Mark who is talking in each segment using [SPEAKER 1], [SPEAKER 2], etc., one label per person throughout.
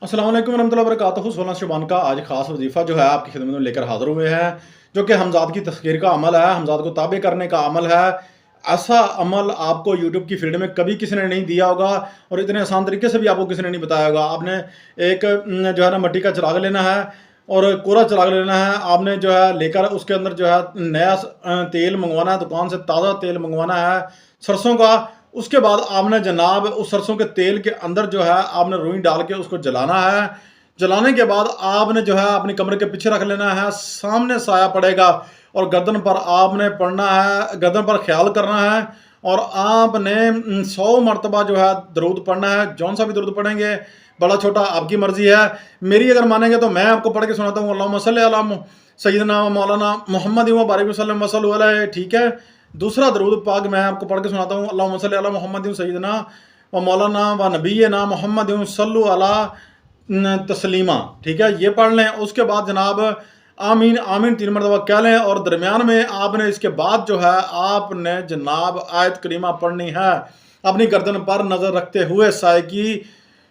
[SPEAKER 1] अस्सलाम वालेकुम वरहमतुल्लाहि वबरकातुहू। 16 शबान का आज खास वजीफ़ा जो है आपकी खिदमत में लेकर हाज़िर हुए हैं, जो कि हमज़ाद की तस्खीर का अमल है, हमज़ाद को ताबे करने का अमल है। ऐसा अमल आपको यूट्यूब की फील्ड में कभी किसी ने नहीं दिया होगा और इतने आसान तरीके से भी आपको किसी ने नहीं बताया होगा। आपने एक जो है ना मिट्टी का चिराग लेना है और कोरा चिराग लेना है। आपने जो है लेकर उसके अंदर जो है नया तेल मंगवाना है, दुकान से ताज़ा तेल मंगवाना है सरसों का। उसके बाद आपने जनाब उस सरसों के तेल के अंदर जो है आपने रुई डाल के उसको जलाना है। जलाने के बाद आपने जो है अपनी कमरे के पीछे रख लेना है, सामने साया पड़ेगा और गर्दन पर आपने पढ़ना है, गर्दन पर ख्याल करना है और आपने 100 मरतबा जो है दरूद पढ़ना है। जौन सा भी दरूद पढ़ेंगे बड़ा छोटा आपकी मर्जी है। मेरी अगर मानेंगे तो मैं आपको पढ़ के सुनाता हूँ, अल्लाहुम्मा सल्ली अला सय्यदना व मौलाना मुहम्मद व बारिक वसल्लम वसल्लु अलैहि, ठीक है। दूसरा दरूद पाक मैं आपको पढ़ के सुनाता हूँ, अल्लाहुम्मा सल्ली अला मुहम्मद सय्यदना व मौलाना व नबीना मुहम्मद सल्लु अला तस्लीमा, ठीक है। ये पढ़ लें। उसके बाद जनाब आमीन आमीन 3 मरतबा कह लें और दरमियान में आपने इसके बाद जो है आपने जनाब आयत करीमा पढ़नी है अपनी गर्दन पर नज़र रखते हुए साए की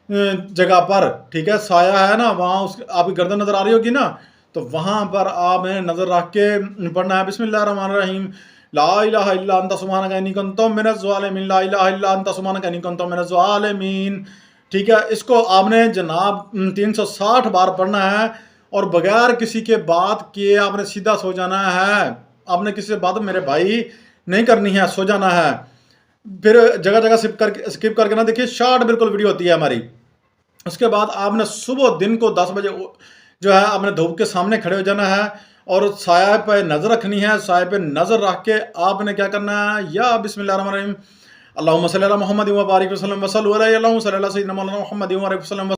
[SPEAKER 1] जगह पर, ठीक है। साया है ना वहाँ, उस आपकी गर्दन नज़र आ रही होगी ना, तो वहाँ पर आपने नज़र रख के पढ़ना है बिस्मिल्लाहिर्रहमानिर्रहीम, ला इलाहा इल्ला अंता सुब्हानका इन्नी कुन्तु मिनज़ ज़ालिमीन, ला इलाहा इल्ला अंता सुब्हानका इन्नी कुन्तु मिनज़ ज़ालिमीन, ठीक है। इसको आपने जनाब 360 बार पढ़ना है और बगैर किसी के बात किए आपने सीधा सो जाना है। आपने किसी से बात मेरे भाई नहीं करनी है, सो जाना है। फिर जगह जगह स्किप करके ना देखिए, शॉर्ट बिल्कुल वीडियो होती है हमारी। उसके बाद आपने सुबह दिन को 10 बजे जो है आपने धूप के सामने खड़े हो जाना है और साया पे नज़र रखनी है। साया पे नज़र रख के आपने क्या करना है, या बिस्मिल्लाहिर्रहमानिर्रहीम, अल्लाहुम्मा सल्ली अला मुहम्मद व बारिक वसल्लम वसल्लु अलैहि, अल्लाहुम्मा सल्ली अला सय्यिदना मौलाना मुहम्मद व बारिक वसल्लम